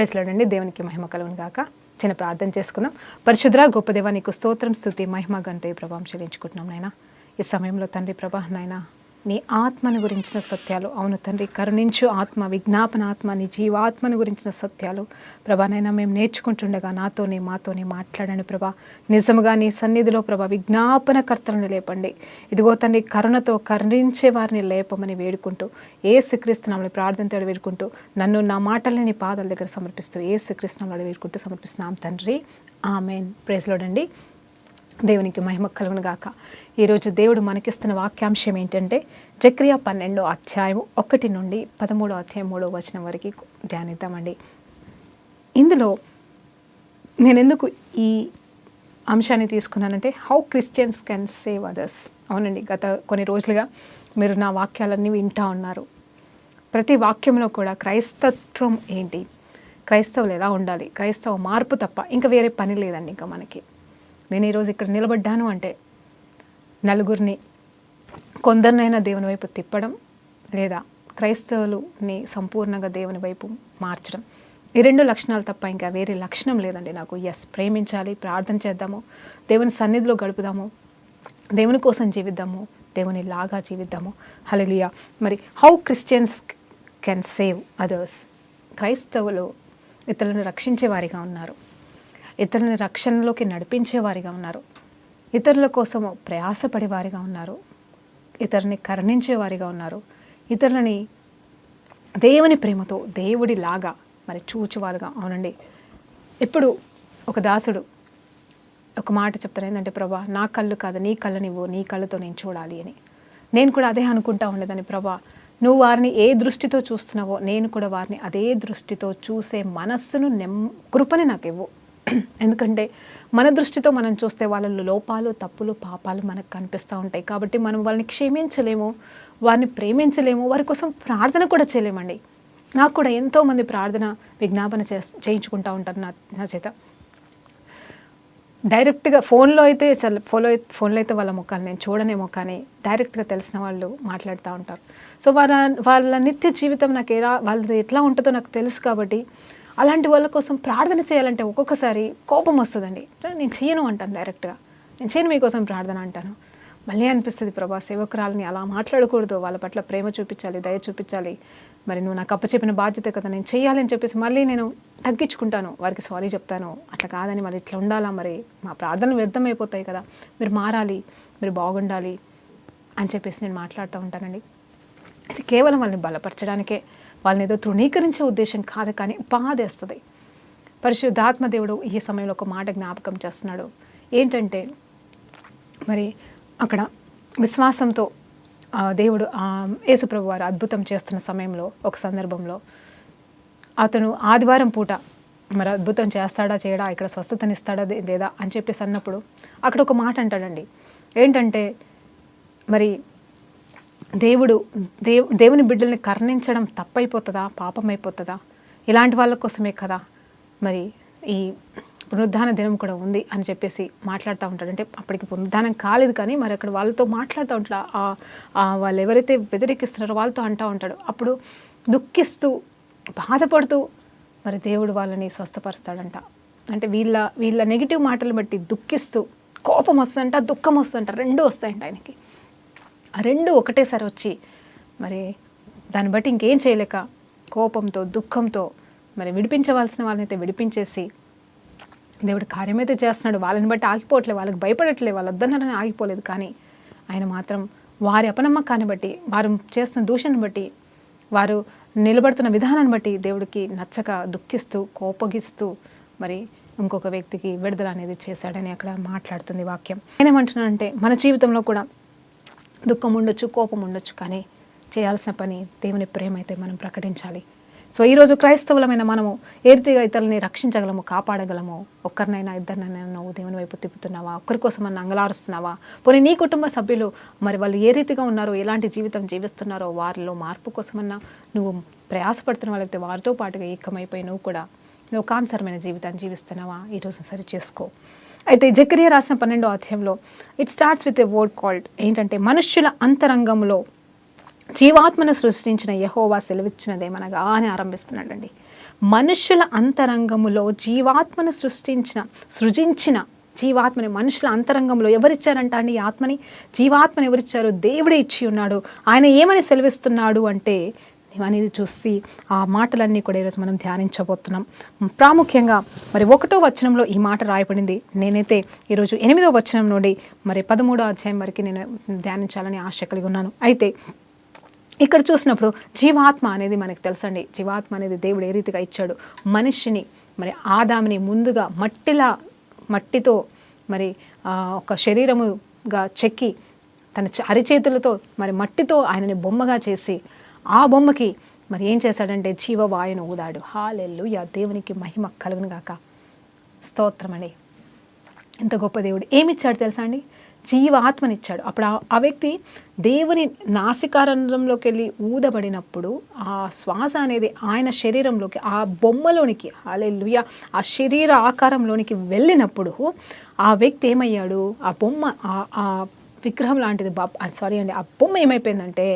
Praise lord అండి. దేవునికి మహిమ కలుగును గాక. చిన్న ప్రార్థన చేసుకుందాం. పరిశుద్ధ గొప్ప దేవా, నీకు స్తోత్రం, స్తుతి, మహిమ, ఘనత, ప్రభావం చెల్లించుకుంటున్నాం నాయన. ఈ సమయంలో తండ్రి ప్రభా నాయన, నీ ఆత్మను గురించిన సత్యాలు, అవును తండ్రి, కరుణించు ఆత్మ, విజ్ఞాపన ఆత్మ, నీ జీవాత్మను గురించిన సత్యాలు ప్రభానైనా మేము నేర్చుకుంటుండగా మాతోనే మాట్లాడండి ప్రభా. నిజముగా నీ సన్నిధిలో ప్రభా విజ్ఞాపనకర్తలను లేపండి. ఇదిగో తండ్రి, కరుణతో కరుణించే వారిని లేపమని వేడుకుంటూ యేసుక్రీస్తునామములో ప్రార్థనతో వేడుకుంటూ నన్ను నా మాటల్ని నీ పాదాల దగ్గర సమర్పిస్తూ యేసుక్రీస్తునామములో వేడుకుంటూ సమర్పిస్తున్నాం తండ్రి. ఆమేన్. ప్రైజ్ లార్డ్ అండి. దేవునికి మహిమ కలుగును గాక. ఈరోజు దేవుడు మనకిస్తున్న వాక్యాంశం ఏంటంటే జకర్యా 12వ అధ్యాయం 1 నుండి 13వ అధ్యాయం 3వ వచనం వరకు ధ్యానిద్దామండి. ఇందులో నేను ఎందుకు ఈ అంశాన్ని తీసుకున్నానంటే how Christians can save others. అవునండి, గత కొన్ని రోజులుగా మీరు నా వాక్యాలన్నీ వింటూ ఉన్నారు. ప్రతి వాక్యంలో కూడా క్రైస్తత్వం ఏంటి, క్రైస్తవులు ఎలా ఉండాలి, క్రైస్తవ మార్పు తప్ప ఇంకా వేరే పని లేదండి. ఇంకా మనకి నేను ఈరోజు ఇక్కడ నిలబడ్డాను అంటే నలుగురిని, కొందరినైనా దేవుని వైపు తిప్పడం, లేదా క్రైస్తవులని సంపూర్ణంగా దేవుని వైపు మార్చడం. ఈ 2 లక్షణాలు తప్ప ఇంకా వేరే లక్షణం లేదండి నాకు. ప్రేమించాలి, ప్రార్థన చేద్దాము, దేవుని సన్నిధిలో గడుపుదాము, దేవుని కోసం జీవిద్దాము, దేవుని లాగా జీవిద్దాము. హల్లెలూయా. మరి how Christians can save others. క్రైస్తవులు ఇతరులను రక్షించేవారిగా ఉన్నారు, ఇతరులని రక్షణలోకి నడిపించేవారిగా ఉన్నారు, ఇతరుల కోసము ప్రయాసపడేవారిగా ఉన్నారు, ఇతరుని కరుణించేవారిగా ఉన్నారు, ఇతరులని దేవుని ప్రేమతో దేవుడి లాగా మరి చూచువారుగా. అవునండి, ఇప్పుడు ఒక దాసుడు ఒక మాట చెప్తారు, ఏంటంటే ప్రభా నా కళ్ళు కాదు నీ కళ్ళనివ్వు, నీ కళ్ళతో నేను చూడాలి అని. నేను కూడా అదే అనుకుంటా ఉండేదాన్ని. ప్రభా నువ్వు వారిని ఏ దృష్టితో చూస్తున్నావో నేను కూడా వారిని అదే దృష్టితో చూసే మనస్సును కృపని నాకు ఇవ్వు. ఎందుకంటే మన దృష్టితో మనం చూస్తే వాళ్ళలో లోపాలు, తప్పులు, పాపాలు మనకు కనిపిస్తూ ఉంటాయి. కాబట్టి మనం వాళ్ళని క్షమించలేము, వారిని ప్రేమించలేము, వారి కోసం ప్రార్థన కూడా చేయలేమండి. నాకు కూడా ఎంతోమంది ప్రార్థన విజ్ఞాపన చేయించుకుంటూ ఉంటారు నా చేత. డైరెక్ట్గా ఫోన్లో అయితే వాళ్ళ ముఖాలు నేను చూడనేమో, కానీ డైరెక్ట్గా తెలిసిన వాళ్ళు మాట్లాడుతూ ఉంటారు. సో వాళ్ళ నిత్య జీవితం నాకు వాళ్ళది ఎట్లా ఉంటుందో నాకు తెలుసు. కాబట్టి అలాంటి వాళ్ళ కోసం ప్రార్థన చేయాలంటే ఒక్కొక్కసారి కోపం వస్తుందండి. నేను చేయను అంటాను, డైరెక్ట్గా నేను చేయను, మీకోసం ప్రార్థన అంటాను. మళ్ళీ అనిపిస్తుంది, ప్రభా సేవకురాలని అలా మాట్లాడకూడదు, వాళ్ళ పట్ల ప్రేమ చూపించాలి, దయ చూపించాలి, మరి నువ్వు నాకు అప్పచెప్పిన బాధ్యత కదా, నేను చేయాలి అని చెప్పేసి మళ్ళీ నేను తగ్గించుకుంటాను, వారికి సారీ చెప్తాను. అట్లా కాదని మరి ఇట్లా ఉండాలా, మరి మా ప్రార్థనలు వ్యర్థమైపోతాయి కదా, మీరు మారాలి, మీరు బాగుండాలి అని చెప్పేసి నేను మాట్లాడుతూ ఉంటానండి. ఇది కేవలం వాళ్ళని బలపరచడానికే, వాళ్ళని ఏదో తృణీకరించే ఉద్దేశం కాదు, కానీ బాధేస్తుంది. పరిశుద్ధాత్మ దేవుడు ఈ సమయంలో ఒక మాట జ్ఞాపకం చేస్తున్నాడు. ఏంటంటే మరి అక్కడ విశ్వాసంతో దేవుడు యేసుప్రభు వారు అద్భుతం చేస్తున్న సమయంలో ఒక సందర్భంలో అతను ఆదివారం పూట మరి అద్భుతం చేస్తాడా చేయడా, ఇక్కడ స్వస్థతనిస్తాడా లేదా అని చెప్పేసి అన్నప్పుడు అక్కడ ఒక మాట అంటాడండి. ఏంటంటే మరి దేవుని బిడ్డల్ని కరుణించడం తప్పైపోతుందా, పాపమైపోతుందా? ఇలాంటి వాళ్ళ కోసమే కదా మరి ఈ పునరుద్ధాన దినం కూడా ఉంది అని చెప్పేసి మాట్లాడుతూ ఉంటాడు. అంటే అప్పటికి పునరుద్ధానం కాలేదు, కానీ మరి అక్కడ వాళ్ళతో మాట్లాడుతూ ఉంటాడు. వాళ్ళు ఎవరైతే వ్యతిరేకిస్తున్నారో వాళ్ళతో అంటూ ఉంటాడు. అప్పుడు దుఃఖిస్తూ బాధపడుతూ మరి దేవుడు వాళ్ళని స్వస్థపరుస్తాడంట. అంటే వీళ్ళ నెగిటివ్ మాటలు బట్టి దుఃఖిస్తూ కోపం వస్తుందంట, దుఃఖం వస్తుందంట, 2 వస్తాయంట ఆయనకి. ఆ 2 ఒకటేసారి వచ్చి మరి దాన్ని బట్టి ఇంకేం చేయలేక కోపంతో, దుఃఖంతో మరి విడిపించవలసిన వాళ్ళనైతే విడిపించేసి దేవుడు కార్యమైతే చేస్తున్నాడు. వాళ్ళని బట్టి ఆగిపోవట్లేదు, వాళ్ళకి భయపడట్లేదు, వాళ్ళ వద్దన్నారని ఆగిపోలేదు. కానీ ఆయన మాత్రం వారి అపనమ్మకాన్ని బట్టి, వారు చేస్తున్న దూషణను బట్టి, వారు నిలబడుతున్న విధానాన్ని బట్టి దేవుడికి నచ్చక దుఃఖిస్తూ కోపగిస్తూ మరి ఇంకొక వ్యక్తికి విడుదల అనేది చేశాడని అక్కడ మాట్లాడుతుంది వాక్యం. నేనేమంటున్నానంటే మన జీవితంలో కూడా దుఃఖం ఉండొచ్చు, కోపం ఉండొచ్చు, కానీ చేయాల్సిన పని దేవుని ప్రేమ అయితే మనం ప్రకటించాలి. సో ఈరోజు క్రైస్తవులమైన మనము ఏ రీతిగా ఇతరులని రక్షించగలము, కాపాడగలము? ఒక్కరినైనా ఇద్దరినైనా నువ్వు దేవుని వైపు తిప్పుతున్నావా? ఒక్కరి కోసం అన్న అంగలారుస్తున్నావా? పోనీ నీ కుటుంబ సభ్యులు మరి వాళ్ళు ఏ రీతిగా ఉన్నారో, ఎలాంటి జీవితం జీవిస్తున్నారో వారిలో మార్పు కోసమన్నా నువ్వు ప్రయాసపడుతున్న వాళ్ళైతే వారితో పాటుగా ఏకమైపోయి నువ్వు కూడా లోకానుసరమైన జీవితాన్ని జీవిస్తున్నావా? ఈరోజు సరి చేసుకో. అయితే జకర్యా రాసిన 12వ అధ్యాయంలో it starts with a word called ఏంటంటే మనుష్యుల అంతరంగంలో జీవాత్మను సృష్టించిన యెహోవా సెలవిచ్చినదేమనగా అని ఆరంభిస్తున్నాడండి. మనుషుల అంతరంగములో జీవాత్మను సృజించిన జీవాత్మని మనుషుల అంతరంగంలో ఎవరిచ్చారంట అండి? ఈ ఆత్మని, జీవాత్మని ఎవరిచ్చారు? దేవుడే ఇచ్చి ఉన్నాడు. ఆయన ఏమని సెలవిస్తున్నాడు అంటే అనేది చూసి ఆ మాటలన్నీ కూడా ఈరోజు మనం ధ్యానించబోతున్నాం. ప్రాముఖ్యంగా మరి 1వ వచనంలో ఈ మాట రాయబడింది. నేనైతే ఈరోజు 8వ వచనం నుండి మరి 13వ అధ్యాయం వరకు నేను ధ్యానించాలని ఆశ కలిగి ఉన్నాను. అయితే ఇక్కడ చూసినప్పుడు జీవాత్మ అనేది మనకు తెలుసండి. జీవాత్మ అనేది దేవుడు ఏ రీతిగా ఇచ్చాడు? మనిషిని మరి ఆదాముని ముందుగా మట్టితో మరి ఒక శరీరముగా చెక్కి తన అరిచేతులతో మరి మట్టితో ఆయనని బొమ్మగా చేసి ఆ బొమ్మకి మరి ఏం చేశాడంటే జీవవాయును ఊదాడు. హల్లెలూయా, దేవునికి మహిమ కలుగును గాక. స్తోత్రమని. ఇంత గొప్ప దేవుడు ఏమిచ్చాడు తెలుసా అండి? జీవాత్మనిచ్చాడు. అప్పుడు ఆ వ్యక్తి దేవుని నాసికారంధ్రంలోకి వెళ్ళి ఊదబడినప్పుడు ఆ శ్వాస అనేది ఆయన శరీరంలోకి, ఆ బొమ్మలోనికి, హల్లెలూయా, ఆ శరీర ఆకారంలోనికి వెళ్ళినప్పుడు ఆ వ్యక్తి ఏమయ్యాడు? ఆ బొమ్మ, ఆ విగ్రహం లాంటిది, ఆ బొమ్మ ఏమైపోయిందంటే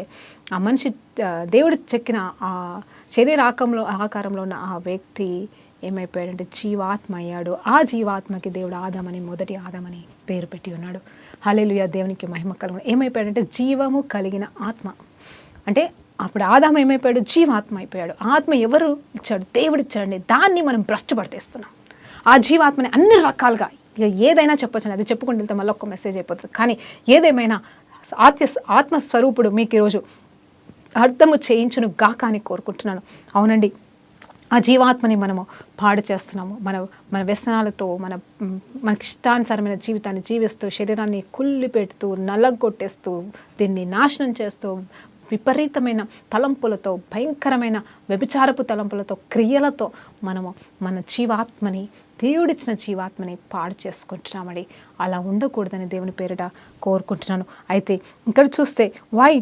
ఆ మనిషి దేవుడు చెక్కిన ఆ శరీర ఆకారంలో ఉన్న ఆ వ్యక్తి ఏమైపోయాడంటే జీవాత్మ అయ్యాడు. ఆ జీవాత్మకి దేవుడు ఆదామని, మొదటి ఆదామని పేరు పెట్టి ఉన్నాడు. హల్లెలూయా, దేవునికి మహిమ కలుగును. ఏమైపోయాడంటే జీవము కలిగిన ఆత్మ. అంటే అప్పుడు ఆదాము ఏమైపోయాడు? జీవాత్మ అయిపోయాడు. ఆత్మ ఎవరు ఇచ్చాడు? దేవుడు ఇచ్చాడండి. దాన్ని మనం భ్రష్టుపట్టేస్తున్నాం. ఆ జీవాత్మని అన్ని రకాలుగా ఇక ఏదైనా చెప్పొచ్చు, అది చెప్పుకుంటూ వెళ్తే మళ్ళీ ఒక్క మెసేజ్ అయిపోతుంది. కానీ ఏదేమైనా ఆత్మస్వరూపుడు మీకు ఈరోజు అర్థము చేయించును గాక అని కోరుకుంటున్నాను. అవునండి, ఆ జీవాత్మని మనము పాడు చేస్తున్నాము. మన వ్యసనాలతో మనకి ఇష్టానుసారమైన జీవితాన్ని జీవిస్తూ, శరీరాన్ని కుళ్ళిపెడుతూ, నల్లగొట్టేస్తూ, దీన్ని నాశనం చేస్తూ, విపరీతమైన తలంపులతో, భయంకరమైన వ్యభిచారపు తలంపులతో, క్రియలతో మనము మన జీవాత్మని, దేవుడిచ్చిన జీవాత్మని పాడు చేసుకుంటున్నామని. అలా ఉండకూడదని దేవుని పేరిట కోరుకుంటున్నాను. అయితే ఇక్కడ చూస్తే why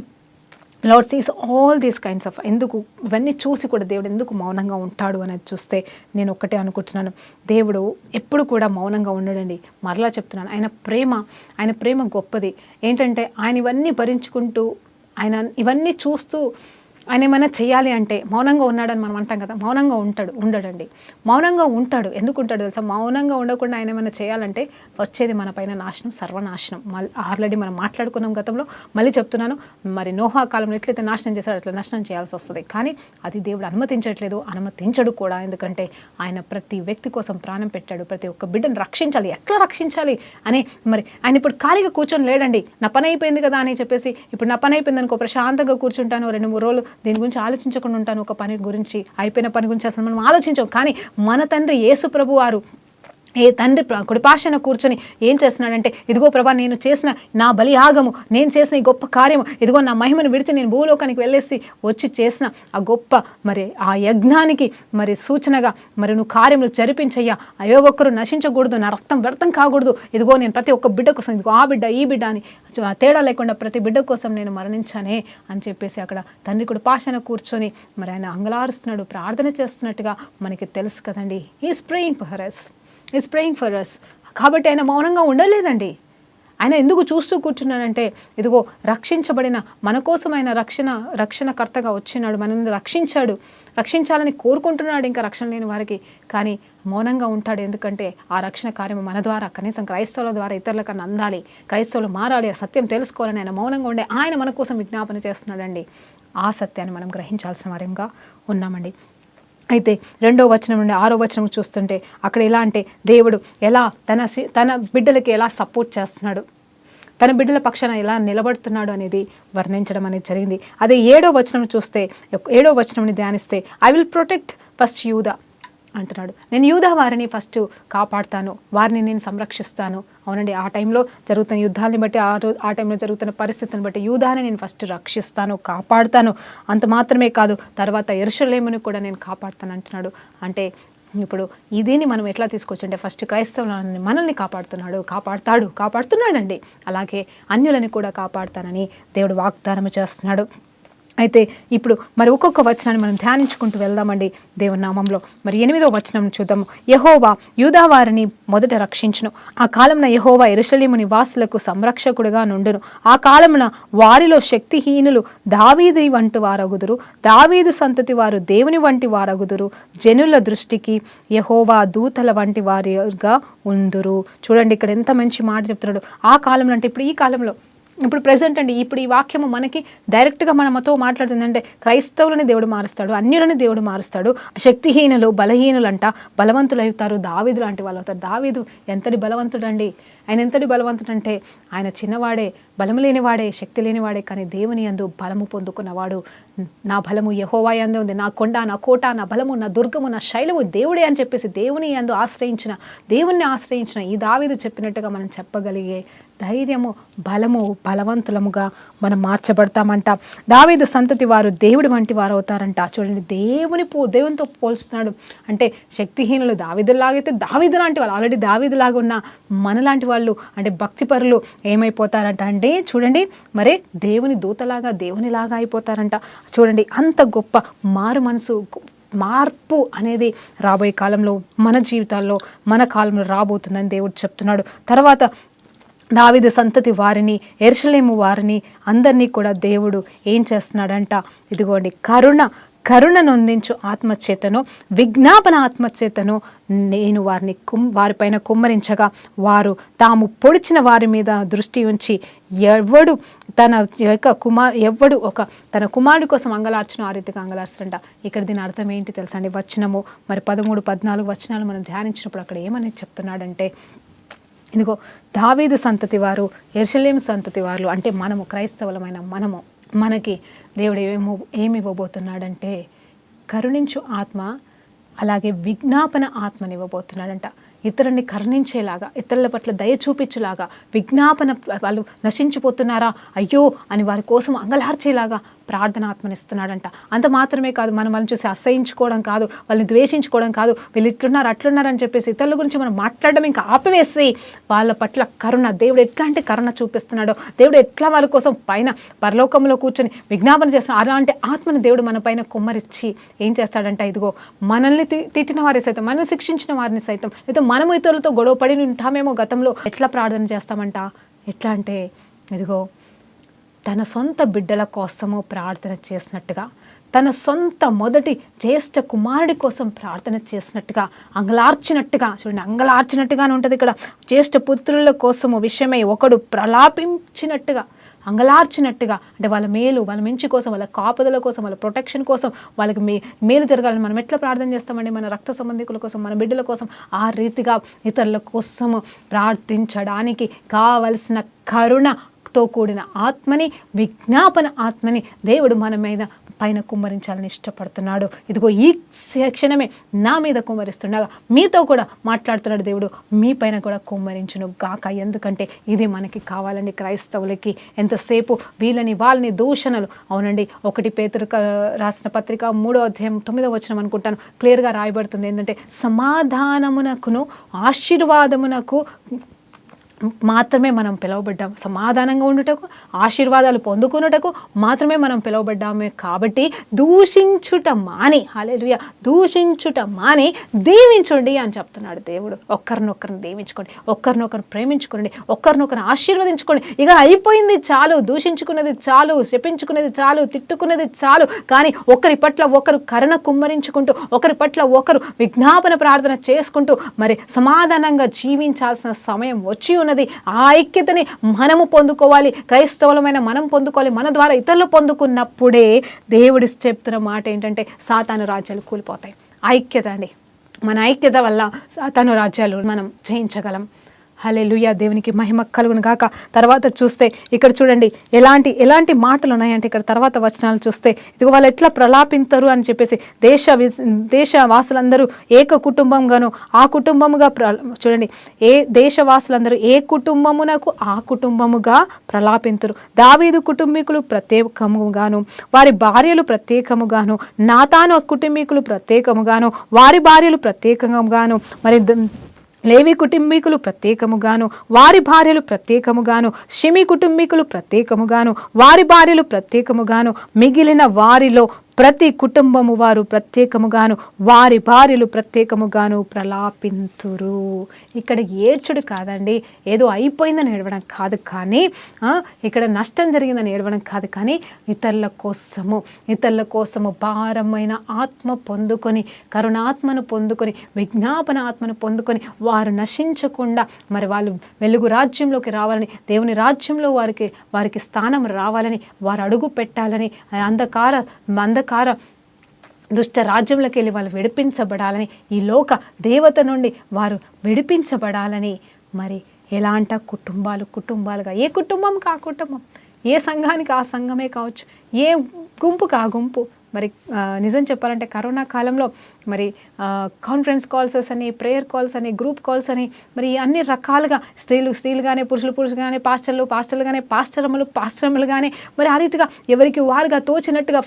Lord sees all these kinds of, ఎందుకు ఇవన్నీ చూసి కూడా దేవుడు ఎందుకు మౌనంగా ఉంటాడు అనేది చూస్తే నేను ఒక్కటే అనుకుంటున్నాను, దేవుడు ఎప్పుడు కూడా మౌనంగా ఉండడండి. మరలా చెప్తున్నాను, ఆయన ప్రేమ గొప్పది. ఏంటంటే ఆయన ఇవన్నీ భరించుకుంటూ, ఆయన ఇవన్నీ చూస్తూ ఆయన ఏమైనా చేయాలి అంటే మౌనంగా ఉన్నాడని మనం అంటాం కదా, మౌనంగా ఉండడండి. మౌనంగా ఉంటాడు. ఎందుకు ఉంటాడు తెలుసా? మౌనంగా ఉండకుండా ఆయన ఏమైనా చేయాలంటే వచ్చేది మన పైన నాశనం, సర్వనాశనం. ఆల్రెడీ మనం మాట్లాడుకున్నాం గతంలో, మళ్ళీ చెప్తున్నాను. మరి నోహా కాలంలో ఎట్లయితే నాశనం చేశాడో అట్లా నాశనం చేయాల్సి వస్తుంది. కానీ అది దేవుడు అనుమతించడు కూడా. ఎందుకంటే ఆయన ప్రతి వ్యక్తి కోసం ప్రాణం పెట్టాడు. ప్రతి ఒక్క బిడ్డను రక్షించాలి. ఎట్లా రక్షించాలి అని మరి ఆయన ఇప్పుడు ఖాళీగా కూర్చొని లేడండి. నా పని అయిపోయింది కదా అని చెప్పేసి, ఇప్పుడు నా పని అయిపోయింది అనుకో, ప్రశాంతంగా కూర్చుంటాను 2-3 రోజులు, దీని గురించి ఆలోచించకుండా ఉంటాను. ఒక పని గురించి, అయిపోయిన పని గురించి అసలు మనం ఆలోచించాం. కానీ మన తండ్రి యేసు ప్రభు వారు ఏ తండ్రి కుడిపార్శ్వన కూర్చొని ఏం చేస్తున్నాడంటే, ఇదిగో ప్రభా, నేను చేసిన నా బలియాగము, నేను చేసిన ఈ గొప్ప కార్యము, ఇదిగో నా మహిమను విడిచి నేను భూలోకానికి వెళ్ళేసి వచ్చి చేసిన ఆ గొప్ప మరి ఆ యజ్ఞానికి మరి సూచనగా మరి నువ్వు కార్యములు జరిపించయ్యా, అయ్యో ఒక్కరు నశించకూడదు, నా రక్తం వ్యర్థం కాకూడదు, ఇదిగో నేను ప్రతి ఒక్క బిడ్డ కోసం, ఇదిగో ఆ బిడ్డ ఈ బిడ్డ అని తేడా లేకుండా ప్రతి బిడ్డ కోసం నేను మరణించానే అని చెప్పేసి అక్కడ తండ్రి కుడిపార్శ్వన కూర్చొని మరి ఆయన అంగలారుస్తున్నాడు, ప్రార్థన చేస్తున్నట్టుగా మనకి తెలుసు కదండి. Is praying for us. కాబట్టి ఆయన మౌనంగా ఉండలేదండి. ఆయన ఎందుకు చూస్తూ కూర్చున్నాడంటే, ఇదిగో రక్షించబడిన మన కోసం ఆయన రక్షణకర్తగా వచ్చినాడు, మనల్ని రక్షించాలని కోరుకుంటున్నాడు ఇంకా రక్షణ లేని వారికి. కానీ మౌనంగా ఉంటాడు. ఎందుకంటే ఆ రక్షణ కార్యము మన ద్వారా, కనీసం క్రైస్తవుల ద్వారా ఇతరులకన్నా అందాలి, క్రైస్తవులు మారాలి, ఆ సత్యం తెలుసుకోవాలని ఆయన మౌనంగా ఉండే ఆయన మన కోసం విజ్ఞాపన చేస్తున్నాడండి. ఆ సత్యాన్ని మనం గ్రహించాల్సిన వారంగా ఉన్నామండి. అయితే 2వ వచనం నుండి 6వ వచనం చూస్తుంటే అక్కడ ఎలా అంటే, దేవుడు ఎలా తన బిడ్డలకి ఎలా సపోర్ట్ చేస్తున్నాడు, తన బిడ్డల పక్షాన ఎలా నిలబడుతున్నాడు అనేది వర్ణించడం అనేది జరిగింది. అదే 7వ వచనం చూస్తే, 7వ వచనంని ధ్యానిస్తే, ఐ విల్ ప్రొటెక్ట్ ఫస్ట్ యూదా అంటున్నాడు. నేను యూదా వారిని ఫస్ట్ కాపాడుతాను, వారిని నేను సంరక్షిస్తాను. అవునండి, ఆ టైంలో జరుగుతున్న యుద్ధాలని బట్టి, ఆ టైంలో జరుగుతున్న పరిస్థితులను బట్టి యూదాని నేను ఫస్ట్ రక్షిస్తాను, కాపాడుతాను. అంత మాత్రమే కాదు, తర్వాత యెరూషలేమును కూడా నేను కాపాడుతాను అంటున్నాడు. అంటే ఇప్పుడు దీన్ని మనం ఎట్లా తీసుకోవచ్చు అంటే, ఫస్ట్ క్రైస్తవులని మనల్ని కాపాడుతున్నాడండి. అలాగే అన్యులని కూడా కాపాడుతానని దేవుడు వాగ్దానం చేస్తున్నాడు. అయితే ఇప్పుడు మరి ఒక్కొక్క వచనాన్ని మనం ధ్యానించుకుంటూ వెళ్దామండి దేవుని నామంలో. మరి 8వ వచనం చూద్దాము. యెహోవా యూదా వారిని మొదట రక్షించును, ఆ కాలమున యెహోవా యెరూషలేము నివాసులకు సంరక్షకుడిగా నుండును. ఆ కాలమున వారిలో శక్తిహీనులు దావీదు వంటి వారగుదురు, దావీదు సంతతి వారు దేవుని వంటి వారగుదురు, జనుల దృష్టికి యెహోవా దూతల వంటి వారిగా ఉందురు. చూడండి ఇక్కడ ఎంత మంచి మాట చెప్తున్నాడు. ఆ కాలంలో అంటే ఇప్పుడు ఈ కాలంలో, ఇప్పుడు ప్రెసెంట్ అండి. ఇప్పుడు ఈ వాక్యము మనకి డైరెక్ట్గా మనతో మాట్లాడుతుందంటే క్రైస్తవులని దేవుడు మారుస్తాడు, అన్యులని దేవుడు మారుస్తాడు. శక్తిహీనులు బలహీనులు అంట బలవంతులు అవుతారు, దావీదు లాంటి వాళ్ళు అవుతారు. దావీదు ఎంతటి బలవంతుడండి! ఆయన ఎంతటి బలవంతుడంటే ఆయన చిన్నవాడే, బలము లేనివాడే, శక్తి లేనివాడే, కానీ దేవుని యందు బలము పొందుకున్నవాడు. నా బలము యెహోవా యందు ఉంది, నా కొండ, నా కోట, నా బలము, నా దుర్గము, నా శైలము దేవుడే అని చెప్పేసి దేవుని యందు దేవుణ్ణి ఆశ్రయించిన ఈ దావీదు చెప్పినట్టుగా మనం చెప్పగలిగే ధైర్యము, బలము, బలవంతులముగా మనం మార్చబడతామంట. దావీదు సంతతి వారు దేవుడి వంటి వారు అవుతారంట. చూడండి, దేవునితో పోల్స్తున్నాడు. అంటే శక్తిహీనులు దావీదులాగైతే దావీదు లాంటి వాళ్ళు, ఆల్రెడీ దావీదులాగా ఉన్న మనలాంటి వాళ్ళు అంటే భక్తిపరులు ఏమైపోతారంట అంటే చూడండి, మరే దేవుని దూతలాగా దేవునిలాగా అయిపోతారంట. చూడండి, అంత గొప్ప మార్పు అనేది రాబోయే కాలంలో మన జీవితాల్లో మన కాలంలో రాబోతుందని దేవుడు చెప్తున్నాడు. తర్వాత దావీదు సంతతి వారిని, యెరూషలేము వారిని అందరినీ కూడా దేవుడు ఏం చేస్తున్నాడంట, ఇదిగోండి కరుణ నొందించు ఆత్మచేతను, విజ్ఞాపన ఆత్మచేతను నేను వారిపైన కుమ్మరించగా వారు తాము పొడిచిన వారి మీద దృష్టి ఉంచి ఎవడు తన కుమారుడి కోసం అంగలార్చును ఆ రీతిగా అంగలార్చరంట. ఇక్కడ దీని అర్థం ఏంటి తెలుసా అండి? వచనము మరి 13, 14 వచనాలు మనం ధ్యానించినప్పుడు అక్కడ ఏమని చెప్తున్నాడంటే, ఇదిగో దావీదు సంతతి వారు, యెరూషలేము సంతతి వారు అంటే మనము క్రైస్తవులమైన మనకి దేవుడు ఏమి ఇవ్వబోతున్నాడంటే కరుణించు ఆత్మ, అలాగే విజ్ఞాపన ఆత్మని ఇవ్వబోతున్నాడంట. ఇతరుల్ని కరుణించేలాగా, ఇతరుల పట్ల దయ చూపించేలాగా, విజ్ఞాపన, వాళ్ళు నశించిపోతున్నారా అయ్యో అని వారి కోసం అంగలార్చేలాగా ప్రార్థన ఆత్మనిస్తున్నాడంట. అంత మాత్రమే కాదు, మనం వాళ్ళని చూసి అసహించుకోవడం కాదు, వాళ్ళని ద్వేషించుకోవడం కాదు, వీళ్ళు ఇట్లున్నారు అట్లున్నారు అని చెప్పేసి ఇతరుల గురించి మనం మాట్లాడడం ఇంకా ఆపివేసి వాళ్ళ పట్ల కరుణ, దేవుడు ఎట్లాంటి కరుణ చూపిస్తున్నాడో, దేవుడు ఎట్లా వాళ్ళ కోసం పైన పరలోకంలో కూర్చొని విజ్ఞాపన చేస్తున్నాడు, అలాంటి ఆత్మని దేవుడు మన పైన కుమ్మరిచ్చి ఏం చేస్తాడంట, ఇదిగో మనల్ని తిట్టిన వారి సైతం, మనల్ని శిక్షించిన వారిని సైతం, లేదా మనము ఇతరులతో గొడవ పడి ఉంటామేమో గతంలో, ఎట్లా ప్రార్థన చేస్తామంట, ఎట్లా అంటే ఇదిగో తన సొంత బిడ్డల కోసము ప్రార్థన చేసినట్టుగా, తన సొంత మొదటి జ్యేష్ఠ కుమారుడి కోసం ప్రార్థన చేసినట్టుగా, అంగలార్చినట్టుగా, చూడండి అంగలార్చినట్టుగానే ఉంటుంది ఇక్కడ. జ్యేష్ఠ పుత్రుల కోసము విషయమై ఒకడు ప్రలాపించినట్టుగా, అంగలార్చినట్టుగా, అంటే వాళ్ళ మేలు, వాళ్ళ మంచి కోసం, వాళ్ళ కాపుదల కోసం, వాళ్ళ ప్రొటెక్షన్ కోసం, వాళ్ళకి మేలు జరగాలని మనం ఎట్లా ప్రార్థన చేస్తామండి? మన రక్త సంబంధికుల కోసం, మన బిడ్డల కోసం, ఆ రీతిగా ఇతరుల కోసము ప్రార్థించడానికి కావలసిన కరుణతో కూడిన ఆత్మని, విజ్ఞాపన ఆత్మని దేవుడు మన మీద పైన కుమ్మరించాలని ఇష్టపడుతున్నాడు. ఇదిగో ఈ క్షణమే నా మీద కుమ్మరిస్తుండగా మీతో కూడా మాట్లాడుతున్నాడు దేవుడు, మీ పైన కూడా కుమ్మరించును గాక. ఎందుకంటే ఇది మనకి కావాలండి క్రైస్తవులకి. ఎంతసేపు వీళ్ళని వాళ్ళని దూషణలు, అవునండి 1 పేతురు రాసిన పత్రిక 3వ అధ్యాయం 9వ వచనం అనుకుంటాను, క్లియర్గా రాయబడుతుంది ఏంటంటే, సమాధానమునకును ఆశీర్వాదమునకు మాత్రమే మనం పిలువబడ్డాం. సమాధానంగా ఉండుటకు, ఆశీర్వాదాలు పొందుకున్నటకు మాత్రమే మనం పిలువబడ్డామే. కాబట్టి దూషించుట మాని, హల్లెలూయా, దూషించుట మాని దీవించండి అని చెప్తున్నాడు దేవుడు. ఒక్కరినొక్కరిని దీవించుకోండి, ఒక్కరినొకరు ప్రేమించుకోండి, ఒక్కరినొకరు ఆశీర్వదించుకోండి. ఇక అయిపోయింది చాలు, దూషించుకున్నది చాలు, శపించుకున్నది చాలు, తిట్టుకున్నది చాలు. కానీ ఒకరి పట్ల ఒకరు కరుణ కుమ్మరించుకుంటూ, ఒకరి పట్ల ఒకరు విజ్ఞాపన ప్రార్థన చేసుకుంటూ మరి సమాధానంగా జీవించాల్సిన సమయం వచ్చి ఉన్నది. ఆ ఐక్యతని మనము పొందుకోవాలి, క్రైస్తవులమైన మనం పొందుకోవాలి. మన ద్వారా ఇతరులు పొందుకున్నప్పుడే దేవుడు చెప్తున్న మాట ఏంటంటే సాతాను రాజ్యాలు కూలిపోతాయి. ఐక్యత అండి, మన ఐక్యత వల్ల సాతాను రాజ్యాలు మనం జయించగలం. హల్లెలూయా, దేవునికి మహిమ కలుగును గాక. తర్వాత చూస్తే ఇక్కడ చూడండి ఎలాంటి మాటలు ఉన్నాయంటే, ఇక్కడ తర్వాత వచనాలు చూస్తే ఇదిగో వాళ్ళు ఎట్లా ప్రలాపింతారు అని చెప్పేసి, దేశవాసులందరూ ఏక కుటుంబంగాను ఆ కుటుంబముగా చూడండి, దేశవాసులందరూ ఏ కుటుంబమునకు ఆ కుటుంబముగా ప్రలాపింతురు. దావీదు కుటుంబీకులు ప్రత్యేకముగాను, వారి భార్యలు ప్రత్యేకముగాను, నాతాను కుటుంబీకులు ప్రత్యేకముగాను, వారి భార్యలు ప్రత్యేకముగాను, మరి లేవి కుటుంబీకులు ప్రత్యేకముగాను వారి భార్యలు ప్రత్యేకముగాను షిమి కుటుంబీకులు ప్రత్యేకముగాను వారి భార్యలు ప్రత్యేకముగాను మిగిలిన వారిలో ప్రతి కుటుంబము వారు ప్రత్యేకముగాను వారి భార్యలు ప్రత్యేకముగాను ప్రలాపింతురు. ఇక్కడ ఏడ్చుడు కాదండి, ఏదో అయిపోయిందని ఏడవడం కాదు, కానీ ఇక్కడ నష్టం జరిగిందని ఏడవడం కాదు, కానీ ఇతరుల కోసము భారమైన ఆత్మ పొందుకొని, కరుణాత్మను పొందుకొని, విజ్ఞాపన ఆత్మను పొందుకొని వారు నశించకుండా మరి వాళ్ళు వెలుగు రాజ్యంలోకి రావాలని, దేవుని రాజ్యంలో వారికి స్థానం రావాలని, వారు అడుగు పెట్టాలని, అంధకార దుష్ట రాజ్యంలోకి వెళ్ళి వాళ్ళు విడిపించబడాలని, ఈ లోక దేవత నుండి వారు విడిపించబడాలని, మరి ఎలా అంట కుటుంబాలుగా, ఏ కుటుంబంకి ఆ కుటుంబం, ఏ సంఘానికి ఆ సంఘమే కావచ్చు, ఏ గుంపుకి ఆ గుంపు. మరి నిజం చెప్పాలంటే కరోనా కాలంలో మరి కాన్ఫరెన్స్ కాల్స్ అని, ప్రేయర్ కాల్స్ అని, గ్రూప్ కాల్స్ అని, మరి అన్ని రకాలుగా స్త్రీలుగానే, పురుషులుగానే, పాస్టర్లుగానే, పాస్టరములుగానే, మరి ఆ రీతిగా ఎవరికి వారుగా తోచినట్టుగా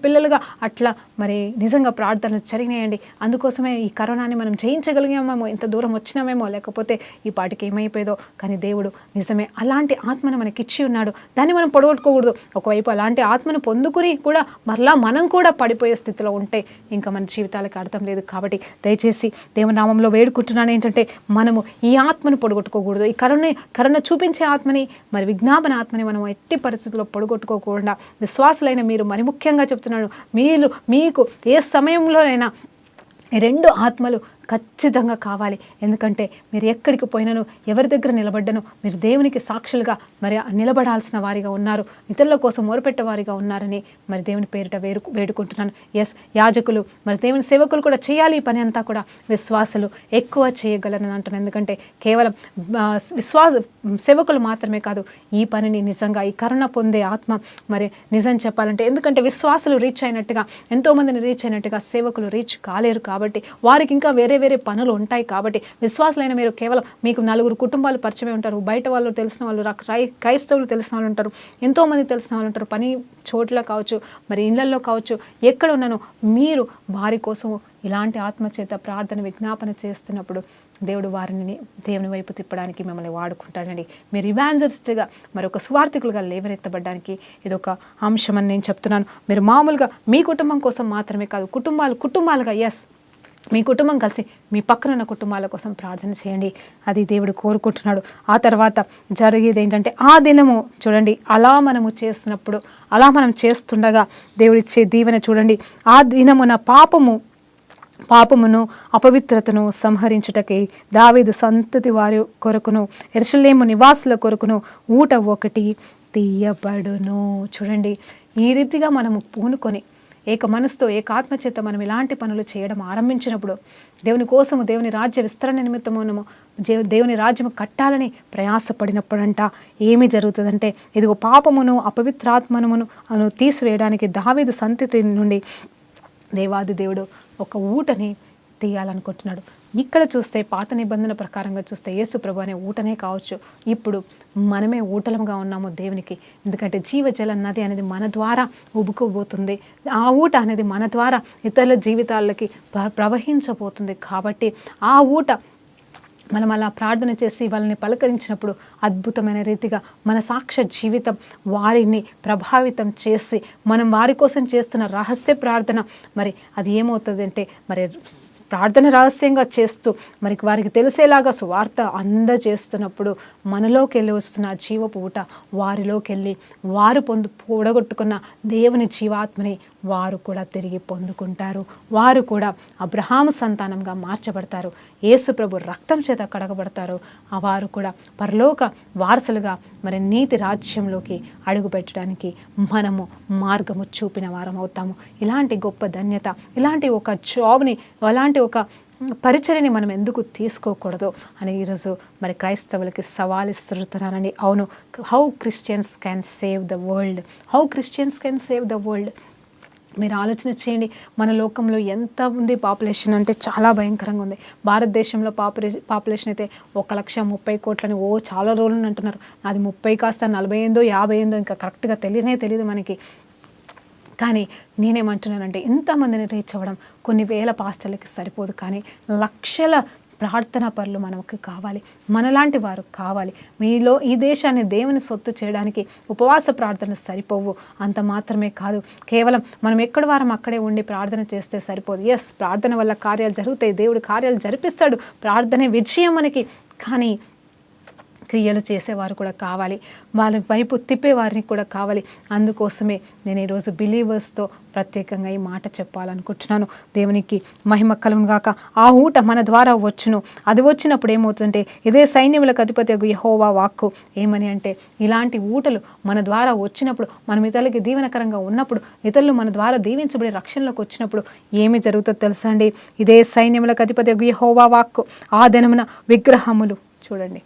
పిల్లలుగా అట్లా మరి నిజంగా ప్రార్థనలు జరిగినాయండి. అందుకోసమే ఈ కరోనాని మనం జయించగలిగామేమో, ఇంత దూరం వచ్చినామేమో, లేకపోతే ఈ పాటికి ఏమైపోయేదో. కానీ దేవుడు నిజమే అలాంటి ఆత్మను మనకిచ్చి ఉన్నాడు, దాన్ని మనం పొడగొట్టుకోకూడదు. ఒకవైపు అలాంటి ఆత్మను పొందుకుని కూడా మరలా మనం కూడా పడిపోయే స్థితిలో ఉంటే ఇంకా మన జీవితాలకు అర్థం లేదు. కాబట్టి దయచేసి దేవుని నామంలో వేడుకుంటున్నాను ఏంటంటే, మనము ఈ ఆత్మను పొడగొట్టుకోకూడదు. ఈ కరుణ చూపించే ఆత్మని, మరి విజ్ఞాపన ఆత్మని మనం ఎట్టి పరిస్థితుల్లో పొడగొట్టుకోకుండా, విశ్వాసులైన మీరు మరి ముఖ్యంగా చెప్తున్నాను, మీకు ఏ సమయంలోనైనా ఈ రెండు ఆత్మలు ఖచ్చితంగా కావాలి. ఎందుకంటే మీరు ఎక్కడికి పోయినను, ఎవరి దగ్గర నిలబడ్డను, మీరు దేవునికి సాక్షులుగా మరి నిలబడాల్సిన వారిగా ఉన్నారు, ఇతరుల కోసం మొరపెట్టే వారిగా ఉన్నారని మరి దేవుని పేరిట వేడుకుంటున్నాను. యాజకులు మరి దేవుని సేవకులు కూడా చేయాలి ఈ పని అంతా కూడా. విశ్వాసులు ఎక్కువ చేయగలరని అంటున్నాను. ఎందుకంటే కేవలం సేవకులు మాత్రమే కాదు, ఈ పనిని నిజంగా ఈ కరుణ పొందే ఆత్మ మరి నిజం చెప్పాలంటే, ఎందుకంటే విశ్వాసులు రీచ్ అయినట్టుగా, ఎంతోమందిని రీచ్ అయినట్టుగా సేవకులు రీచ్ కాలేరు. కాబట్టి వారికి ఇంకా వేరే పనులు ఉంటాయి. కాబట్టి విశ్వాసులైన మీరు కేవలం మీకు 4 కుటుంబాలు పరిచయమే ఉంటారు, బయట వాళ్ళు తెలిసిన వాళ్ళు, క్రైస్తవులు తెలిసిన వాళ్ళు ఉంటారు, ఎంతోమంది తెలిసిన వాళ్ళు ఉంటారు, పని చోట్ల కావచ్చు, మరి ఇళ్లల్లో కావచ్చు, ఎక్కడ ఉన్నానో మీరు వారి కోసము ఇలాంటి ఆత్మచేత ప్రార్థన విజ్ఞాపన చేస్తున్నప్పుడు దేవుడు వారిని దేవుని వైపు తిప్పడానికి మిమ్మల్ని వాడుకుంటాడండి. మీరు ఇవాంజలిస్ట్గా మరి ఒక స్వార్థికులుగా లేవనెత్తబడ్డానికి ఇది ఒక అంశం అని నేను చెప్తున్నాను. మీరు మామూలుగా మీ కుటుంబం కోసం మాత్రమే కాదు, కుటుంబాలుగా మీ కుటుంబం కలిసి మీ పక్కనున్న కుటుంబాల కోసం ప్రార్థన చేయండి. అది దేవుడు కోరుకుంటున్నాడు. ఆ తర్వాత జరిగేది ఏంటంటే, ఆ దినము చూడండి, అలా మనము చేస్తున్నప్పుడు, అలా మనం చేస్తుండగా దేవుడిచ్చే దీవెన చూడండి. ఆ దినమున పాపమును అపవిత్రతను సంహరించుటకై దావీదు సంతతి వారి కొరకును యెరూషలేము నివాసుల కొరకును ఊట ఒకటి తీయబడును. చూడండి, ఈ రీతిగా మనము పూనుకొని ఏక మనసుతో ఏకాత్మ చేత మనం ఇలాంటి పనులు చేయడం ఆరంభించినప్పుడు, దేవుని కోసము, దేవుని రాజ్య విస్తరణ నిమిత్తము దేవుని రాజ్యము కట్టాలని ప్రయాసపడినప్పుడంట ఏమి జరుగుతుందంటే, ఇదిగో పాపమును అపవిత్రాత్మను తీసివేయడానికి దావీదు సంతతి నుండి దేవాది దేవుడు ఒక ఊటని తీయాలనుకుంటున్నాడు. ఇక్కడ చూస్తే పాత నిబంధన ప్రకారంగా చూస్తే యేసు ప్రభు అనే ఊటనే కావచ్చు. ఇప్పుడు మనమే ఊటలంగా ఉన్నాము దేవునికి. ఎందుకంటే జీవజల నది అనేది మన ద్వారా ఉబుకోబోతుంది. ఆ ఊట అనేది మన ద్వారా ఇతరుల జీవితాలకి ప్రవహించబోతుంది. కాబట్టి ఆ ఊట మనం అలా ప్రార్థన చేసి వాళ్ళని పలకరించినప్పుడు అద్భుతమైన రీతిగా మన సాక్ష్య జీవితం వారిని ప్రభావితం చేసి, మనం వారి కోసం చేస్తున్న రహస్య ప్రార్థన మరి అది ఏమవుతుంది అంటే, మరి ప్రార్థన రహస్యంగా చేస్తూ మరి వారికి తెలిసేలాగా సువార్త అందజేస్తున్నప్పుడు మనలోకి వెళ్ళి వస్తున్న జీవపు ఊట వారిలోకి వెళ్ళి వారు పొడగొట్టుకున్న దేవుని జీవాత్మని వారు కూడా తిరిగి పొందుకుంటారు. వారు కూడా అబ్రహాము సంతానంగా మార్చబడతారు. యేసు ప్రభు రక్తం చేత కడగబడతారు. వారు కూడా పరలోక వారసులుగా మరి నీతి రాజ్యంలోకి అడుగుపెట్టడానికి మనము మార్గము చూపిన వారం అవుతాము. ఇలాంటి గొప్ప ధన్యత, ఇలాంటి ఒక జాబ్ని, అలాంటి ఒక పరిచర్యని మనం ఎందుకు తీసుకోకూడదు అని ఈరోజు మరి క్రైస్తవులకి సవాల్ ఇస్తున్నానని. అవును, how Christians can save the world. మీరు ఆలోచన చేయండి, మన లోకంలో ఎంత ఉంది పాపులేషన్ అంటే చాలా భయంకరంగా ఉంది. భారతదేశంలో పాపులేషన్ అయితే 1,30,00,000 చాలా రోజులు అంటున్నారు. అది 30 కాస్త 40 50 ఇంకా కరెక్ట్గా తెలియదు మనకి. కానీ నేనేమంటున్నానంటే, ఇంతమందిని రీచ్ అవ్వడం కొన్ని వేల పాస్టర్లకి సరిపోదు, కానీ లక్షల ప్రార్థనా పరులు మనకు కావాలి, మనలాంటి వారు కావాలి. మీలో ఈ దేశాన్ని దేవుని సొత్తు చేయడానికి ఉపవాస ప్రార్థనలు సరిపోవు. అంత మాత్రమే కాదు, కేవలం మనం ఎక్కడి వారం అక్కడే ఉండి ప్రార్థన చేస్తే సరిపోదు. ఎస్, ప్రార్థన వల్ల కార్యాలు జరుగుతాయి, దేవుడు కార్యాలు జరిపిస్తాడు, ప్రార్థనే విజయం మనకి. కానీ క్రియలు చేసేవారు కూడా కావాలి, వాళ్ళ వైపు తిప్పేవారిని కూడా కావాలి. అందుకోసమే నేను ఈరోజు బిలీవర్స్తో ప్రత్యేకంగా ఈ మాట చెప్పాలనుకుంటున్నాను. దేవునికి మహిమ కలుగును గాక. ఆ ఊట మన ద్వారా వచ్చును. అది వచ్చినప్పుడు ఏమవుతుందంటే, ఇదే సైన్యములకు అధిపతి యెహోవా వాక్కు ఏమని అంటే, ఇలాంటి ఊటలు మన ద్వారా వచ్చినప్పుడు, మనం ఇతరులకి దీవెనకరంగా ఉన్నప్పుడు, ఇతరులు మన ద్వారా దీవించబడి రక్షణలోకి వచ్చినప్పుడు ఏమి జరుగుతుందో తెలుసా అండి? ఇదే సైన్యములకు అధిపతి యెహోవా వాక్కు, ఆ దినమున విగ్రహములు, చూడండి,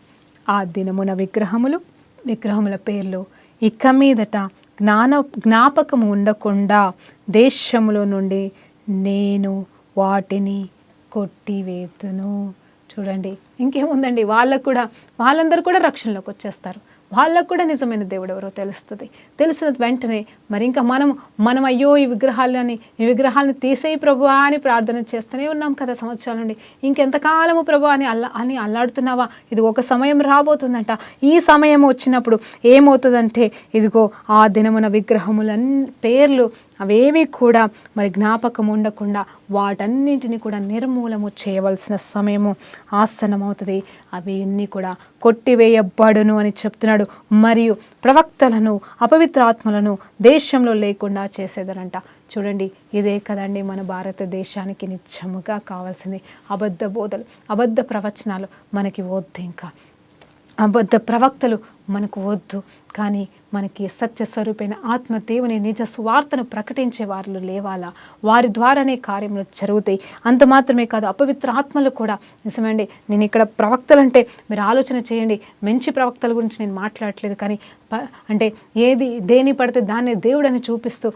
ఆ దినమున విగ్రహముల పేర్లు ఇక మీదట జ్ఞాపకము ఉండకుండా దేశములో నుండి నేను వాటిని కొట్టివేతును. చూడండి, ఇంకేముందండి, వాళ్ళందరూ కూడా రక్షణలోకి వచ్చేస్తారు. వాళ్ళకు కూడా నిజమైన దేవుడు ఎవరో తెలుస్తుంది. తెలిసిన వెంటనే మరి ఇంకా మనం అయ్యో ఈ విగ్రహాలను తీసేయి ప్రభువా అని ప్రార్థన చేస్తూనే ఉన్నాం కదా సంవత్సరాల నుండి. ఇంకెంతకాలము ప్రభు అని అల్లాడుతున్నావా? ఇది ఒక సమయం రాబోతుందంట. ఈ సమయం వచ్చినప్పుడు ఏమవుతుందంటే, ఇదిగో ఆ దినమున విగ్రహముల పేర్లు అవేవి కూడా మరి జ్ఞాపకం ఉండకుండా వాటన్నింటినీ కూడా నిర్మూలము చేయవలసిన సమయము ఆసన్నమవుతుంది. అవి అన్నీ కూడా కొట్టివేయబడును అని చెప్తున్నాడు. మరియు ప్రవక్తలను, అపవిత్ర ఆత్మలను దేశంలో లేకుండా చేసేదనంట. చూడండి, ఇదే కదండి మన భారతదేశానికి నిజముగా కావాల్సింది. అబద్ధ బోధలు, అబద్ధ ప్రవచనాలు మనకి వద్దు, ఇంకా అబద్ధ ప్రవక్తలు మనకు వద్దు. కానీ మనకి సత్యస్వరూపైన ఆత్మదేవుని నిజ స్వార్థను ప్రకటించే వారు లేవాలా, వారి ద్వారానే కార్యములు జరుగుతాయి. అంత మాత్రమే కాదు, అపవిత్ర ఆత్మలు కూడా నిజమండి. నేను ఇక్కడ ప్రవక్తలంటే మీరు ఆలోచన చేయండి, మంచి ప్రవక్తల గురించి నేను మాట్లాడట్లేదు, కానీ అంటే దేని పడితే దాన్ని దేవుడని చూపిస్తూ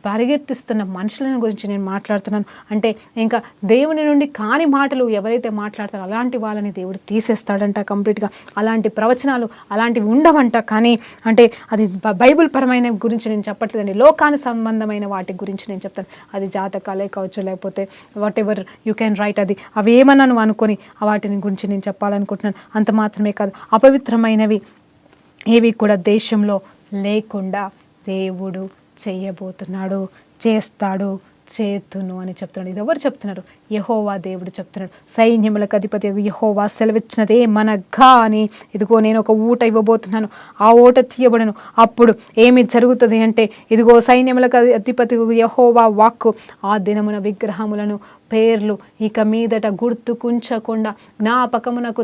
పరిగెత్తిస్తున్న మనుషులను గురించి నేను మాట్లాడుతున్నాను. అంటే ఇంకా దేవుని నుండి కాని మాటలు ఎవరైతే మాట్లాడతారో అలాంటి వాళ్ళని దేవుడు తీసేస్తాడంట కంప్లీట్గా. అలాంటి ప్రవచనాలు అలాంటివి ఉండవంట. కానీ అంటే అది బైబుల్ పరమైన గురించి నేను చెప్పట్లేదండి, లోకానికి సంబంధమైన వాటి గురించి నేను చెప్తాను. అది జాతకాలే కావచ్చు, లేకపోతే what ever you can write, అవి ఏమన్నా నువ్వు అనుకొని వాటిని గురించి నేను చెప్పాలనుకుంటున్నాను. అంత మాత్రమే కాదు, అపవిత్రమైనవి ఏవి కూడా దేశంలో లేకుండా దేవుడు చేయబోతున్నాడు, చేస్తాడు, చేతును అని చెప్తున్నాడు. ఇది ఎవరు చెప్తున్నారు? యెహోవా దేవుడు చెప్తున్నాడు. సైన్యములకు అధిపతి యెహోవా సెలవిచ్చినదే మనగా అని, ఇదిగో నేను ఒక ఊట ఇవ్వబోతున్నాను, ఆ ఊట తీయబడను. అప్పుడు ఏమి జరుగుతుంది అంటే, ఇదిగో సైన్యములకు అధిపతి యెహోవా వాక్కు, ఆ దినమున విగ్రహములను పేర్లు ఇక మీదట గుర్తుకుంచకుండా జ్ఞాపకమునకు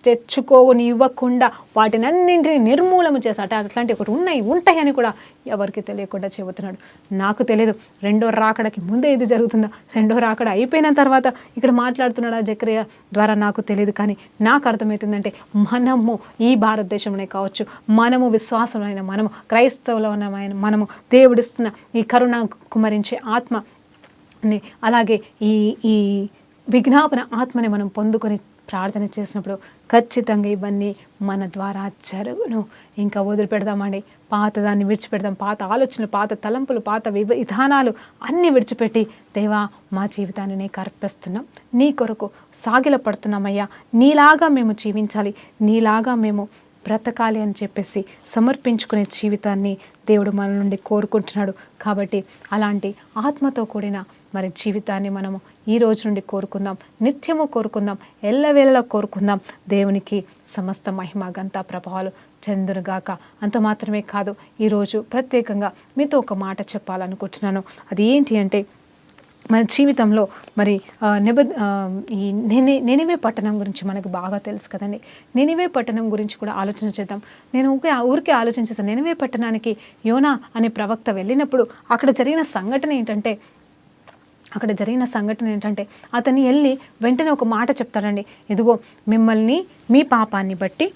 తెచ్చుకోని ఇవ్వకుండా వాటినన్నింటినీ నిర్మూలము చేశాట. అట్లాంటి ఒకటి ఉంటాయని కూడా ఎవరికి తెలియకుండా చెబుతున్నాడు. నాకు తెలియదు రెండో రాకడకి ముందే ఇది జరుగుతుందా, రెండో రాకడ అయిపోయిన తర్వాత ఇక్కడ మాట్లాడుతున్నాడా జకరియా ద్వారా నాకు తెలియదు. కానీ నాకు అర్థమవుతుందంటే, మనము ఈ భారతదేశంలోనే కావచ్చు, మనము విశ్వాసమైన మనము క్రైస్తవులమైన మనము దేవుడిస్తున్న ఈ కరుణ కుమరించే ఆత్మ, అలాగే ఈ విజ్ఞాపన ఆత్మని మనం పొందుకొని ప్రార్థన చేసినప్పుడు ఖచ్చితంగా ఇవన్నీ మన ద్వారా జరుగును. ఇంకా వదిలిపెడదామండి, పాతదాన్ని విడిచిపెడదాం. పాత ఆలోచనలు, పాత తలంపులు, పాత విధానాలు అన్నీ విడిచిపెట్టి, దేవా మా జీవితాన్ని నీకు అర్పిస్తున్నాం, నీ కొరకు సాగిల పడుతున్నామయ్యా, నీలాగా మేము జీవించాలి, నీలాగా మేము బ్రతకాలి అని చెప్పేసి సమర్పించుకునే జీవితాన్ని దేవుడు మన నుండి కోరుకుంటున్నాడు. కాబట్టి అలాంటి ఆత్మతో కూడిన మరి జీవితాన్ని మనము ఈ రోజు నుండి కోరుకుందాం, నిత్యము కోరుకుందాం, ఎల్లవేళలా కోరుకుందాం. దేవునికి సమస్త మహిమ ఘనత ప్రభావాలు చెందునుగాక. అంత మాత్రమే కాదు, ఈరోజు ప్రత్యేకంగా మీతో ఒక మాట చెప్పాలనుకుంటున్నాను. అది ఏంటి అంటే, మన జీవితంలో మరి ఈ నెనివే పట్టణం గురించి మనకు బాగా తెలుసు కదండి. నెనివే పట్టణం గురించి కూడా ఆలోచన చేద్దాం. నేను ఊరికే ఆలోచించేసాను. నెనివే పట్టణానికి యోనా అనే ప్రవక్త వెళ్ళినప్పుడు అక్కడ జరిగిన సంఘటన ఏంటంటే అతన్ని వెళ్ళి వెంటనే ఒక మాట చెప్తాడండి. ఇదిగో మిమ్మల్ని మీ పాపాన్ని బట్టి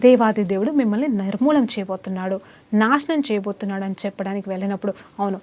దేవాది దేవుడు మిమ్మల్ని నిర్మూలం చేయబోతున్నాడు, నాశనం చేయబోతున్నాడు అని చెప్పడానికి వెళ్ళినప్పుడు, అవును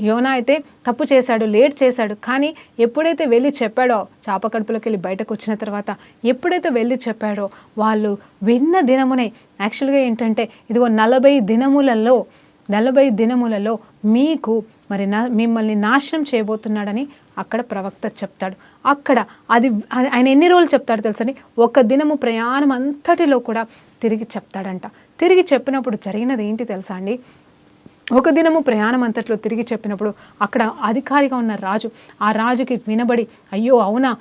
యోనా అయితే తప్పు చేశాడు, లేట్ చేశాడు. కానీ ఎప్పుడైతే వెళ్ళి చెప్పాడో, చాప కడుపులోకి వెళ్ళి బయటకు వచ్చిన తర్వాత ఎప్పుడైతే వెళ్ళి చెప్పాడో, వాళ్ళు విన్న దినమునే యాక్చువల్గా ఏంటంటే, ఇదిగో 40 దినములలో మీకు మరి మిమ్మల్ని నాశనం చేయబోతున్నాడని అక్కడ ప్రవక్త చెప్తాడు. అక్కడ ఆయన ఎన్ని రోజులు చెప్తాడు తెలుసని, ఒక దినము ప్రయాణం అంతటిలో కూడా తిరిగి చెప్తాడంట. తిరిగి చెప్పినప్పుడు జరిగినది ఏంటి తెలుసా అండి? ఒక దినము ప్రయాణం అంతట్లో తిరిగి చెప్పినప్పుడు అక్కడ అధికారిగా ఉన్న రాజు, ఆ రాజుకి వినబడి అయ్యో అవునా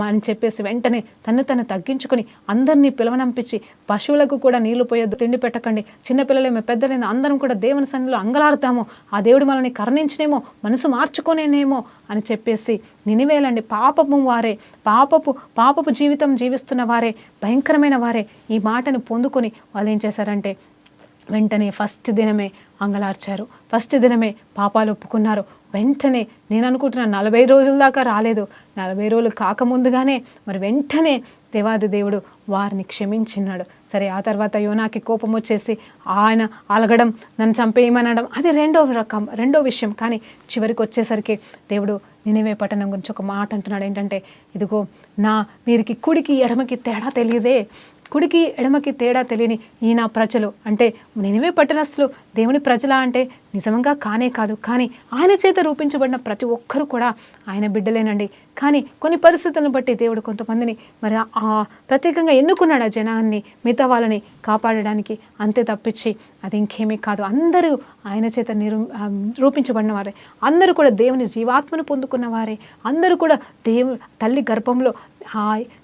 అని చెప్పేసి వెంటనే తను తగ్గించుకొని అందరినీ పిలవనంపించి, పశువులకు కూడా నీళ్లు పోయొద్దు, తిండి పెట్టకండి, చిన్నపిల్లలేమో పెద్దలేమో అందరం కూడా దేవుని సన్నిధిలో అంగలాడతాము, ఆ దేవుడు మనల్ని కరుణించనేమో, మనసు మార్చుకోనేనేమో అని చెప్పేసి నినివేలండి పాపపు జీవితం జీవిస్తున్న వారే, భయంకరమైన వారే ఈ మాటను పొందుకొని వాళ్ళు ఏం చేశారంటే వెంటనే ఫస్ట్ దినమే అంగలార్చారు, ఫస్ట్ దినమే పాపాలు ఒప్పుకున్నారు. వెంటనే నేను అనుకుంటున్నా 40 రోజుల దాకా రాలేదు, 40 రోజులు కాకముందుగానే మరి వెంటనే దేవాది దేవుడు వారిని క్షమించినాడు. సరే, ఆ తర్వాత యోనాకి కోపం వచ్చేసి ఆయన అలగడం, నన్ను చంపేయమనడం, అది రెండో విషయం. కానీ చివరికి వచ్చేసరికి దేవుడు నినివే పట్టణం గురించి ఒక మాట అంటున్నాడు. ఏంటంటే, ఇదిగో వీరికి కుడికి ఎడమకి తేడా తెలియదే, కుడికి ఎడమకి తేడా తెలియని ఈ నా ప్రజలు అంటే నినివే పట్టణస్థులు దేవుని ప్రజలా అంటే నిజంగా కానే కాదు. కానీ ఆయన చేత రూపించబడిన ప్రతి ఒక్కరు కూడా ఆయన బిడ్డలేనండి. కానీ కొన్ని పరిస్థితులను బట్టి దేవుడు కొంతమందిని మరి ప్రత్యేకంగా ఎన్నుకున్నాడు ఆ జనాన్ని, మిగతా వాళ్ళని కాపాడడానికి. అంతే తప్పించి అది ఇంకేమీ కాదు. అందరూ ఆయన చేత రూపించబడిన వారే, అందరూ కూడా దేవుని జీవాత్మను పొందుకున్న వారే, అందరూ కూడా తల్లి గర్భంలో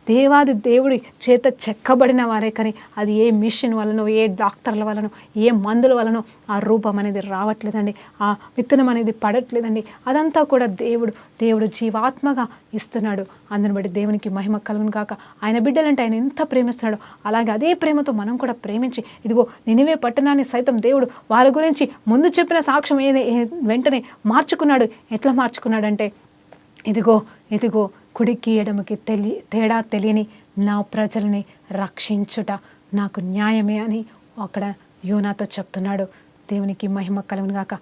దేవాది దేవుడి చేత చెక్కబడిన వారే. కానీ అది ఏ మిషన్ వలనో, ఏ డాక్టర్ల వలనో, ఏ మందుల వలనో ఆ రూపం అనేది రావట్లేదండి, ఆ విత్తనం అనేది పడట్లేదండి. అదంతా కూడా దేవుడు జీవాత్మగా ఇస్తున్నాడు. అందుని బట్టి దేవునికి మహిమ కలుగును గాక. ఆయన బిడ్డలంటే ఆయన ఎంత ప్రేమిస్తున్నాడో అలాగే అదే ప్రేమతో మనం కూడా ప్రేమించి, ఇదిగో నినివే పట్టణాన్ని సైతం దేవుడు వారి గురించి ముందు చెప్పిన సాక్ష్యం వెంటనే మార్చుకున్నాడు. ఎట్లా మార్చుకున్నాడంటే, ఇదిగో కుడికి ఎడమకి తేడా తెలియని నా ప్రజల్ని రక్షించుట నాకు న్యాయమే అని అక్కడ యోనాతో చెప్తున్నాడు. దేవునికి మహిమ కలుగును గాక.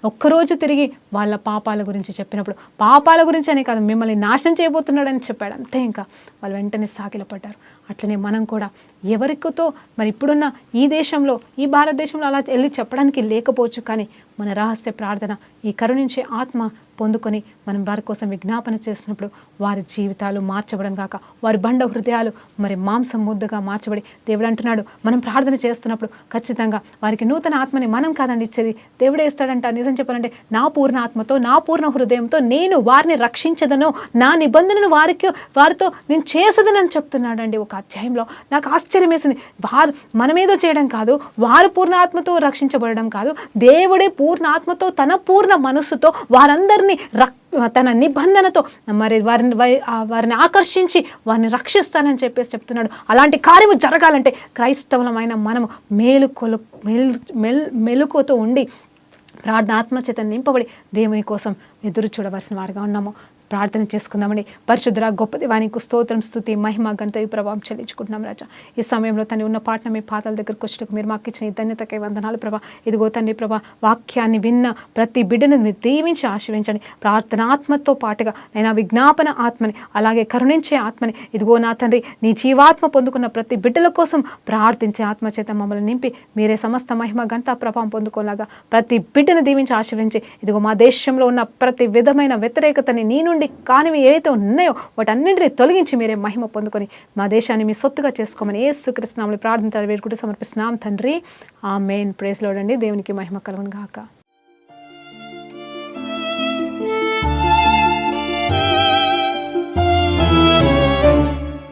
ఒక్కరోజు తిరిగి వాళ్ళ పాపాల గురించి చెప్పినప్పుడు, పాపాల గురించి అనే కాదు, మిమ్మల్ని నాశనం చేయబోతున్నాడని చెప్పాడు. అంతే, ఇంకా వాళ్ళు వెంటనే సాగిలపడ్డారు. అట్లనే మనం కూడా ఎవరికితో మరి ఇప్పుడున్న ఈ దేశంలో, ఈ భారతదేశంలో అలా వెళ్ళి చెప్పడానికి లేకపోవచ్చు. కానీ మన రహస్య ప్రార్థన, ఈ కరుణించే ఆత్మ పొందుకొని మనం వారి కోసం విజ్ఞాపన చేసినప్పుడు వారి జీవితాలు మార్చబడం కాక, వారి బండ హృదయాలు మరి మాంసం ముద్దగా మార్చబడి, దేవుడు అంటున్నాడు మనం ప్రార్థన చేస్తున్నప్పుడు ఖచ్చితంగా వారికి నూతన ఆత్మని మనం కాదండి ఇచ్చేది, దేవుడే ఇస్తాడంట. నిజం చెప్పాలంటే, నా పూర్ణ ఆత్మతో, నా పూర్ణ హృదయంతో నేను వారిని రక్షించదను, నా నిబంధనను వారితో నేను చేసదనని చెప్తున్నాడండి ఒక అధ్యాయంలో. నాకు ఆశ్చర్యం వేసింది. మనమేదో చేయడం కాదు, వారు పూర్ణ ఆత్మతో రక్షించబడడం కాదు, దేవుడే పూర్ణ ఆత్మతో తన పూర్ణ మనస్సుతో వారందరినీ తన నిబంధనతో మరి వారిని ఆకర్షించి వారిని రక్షిస్తానని చెప్పేసి చెప్తున్నాడు. అలాంటి కార్యము జరగాలంటే క్రైస్తవులమైన మనము మెలుకుతో ఉండి ప్రార్థనాత్మచేత నింపబడి దేవుని కోసం ఎదురు చూడవలసిన వారిగా ఉన్నాము. ప్రార్థన చేసుకుందామండి. పరిశుద్ధ గొప్ప దేవానికి స్తోత్రం, స్తుతి, మహిమ, ఘనత, ప్రభావం చెల్లించుకుంటున్నాం రాజా. ఈ సమయంలో తండ్రి ఉన్న పాటన మీ పాదాల దగ్గరకు వచ్చేటకు మీరు మాకు ఇచ్చిన ఈ ధన్యతకై వందనాలు ప్రభా. ఇదిగో తండ్రి ప్రభా, వాక్యాన్ని విన్న ప్రతి బిడ్డను మీరు దీవించి ఆశీర్వించండి. ప్రార్థనాత్మతో పాటుగా నేను విజ్ఞాపన ఆత్మని, అలాగే కరుణించే ఆత్మని, ఇదిగో నా తండ్రి నీ జీవాత్మ పొందుకున్న ప్రతి బిడ్డల కోసం ప్రార్థించే ఆత్మచేత మమ్మల్ని నింపి మీరే సమస్త మహిమ, ఘనత, ప్రభావం పొందుకోలాగా ప్రతి బిడ్డను దీవించి ఆశీర్వించి, ఇదిగో మా దేశంలో ఉన్న ప్రతి విధమైన వ్యతిరేకతని నీ నుండి కానివి ఏవైతే ఉన్నాయో వాటన్నింటినీ తొలగించి మీరే మహిమ పొందుకొని మా దేశాన్ని మీ సొత్తుగా చేసుకోమని యేసుక్రీస్తు నామములో ప్రార్థన వేడుకుంటూ సమర్పిస్తున్నాం తండ్రి. ఆమేన్. ప్రైజ్ లార్డ్ అండి. దేవునికి మహిమ కలుగును గాక.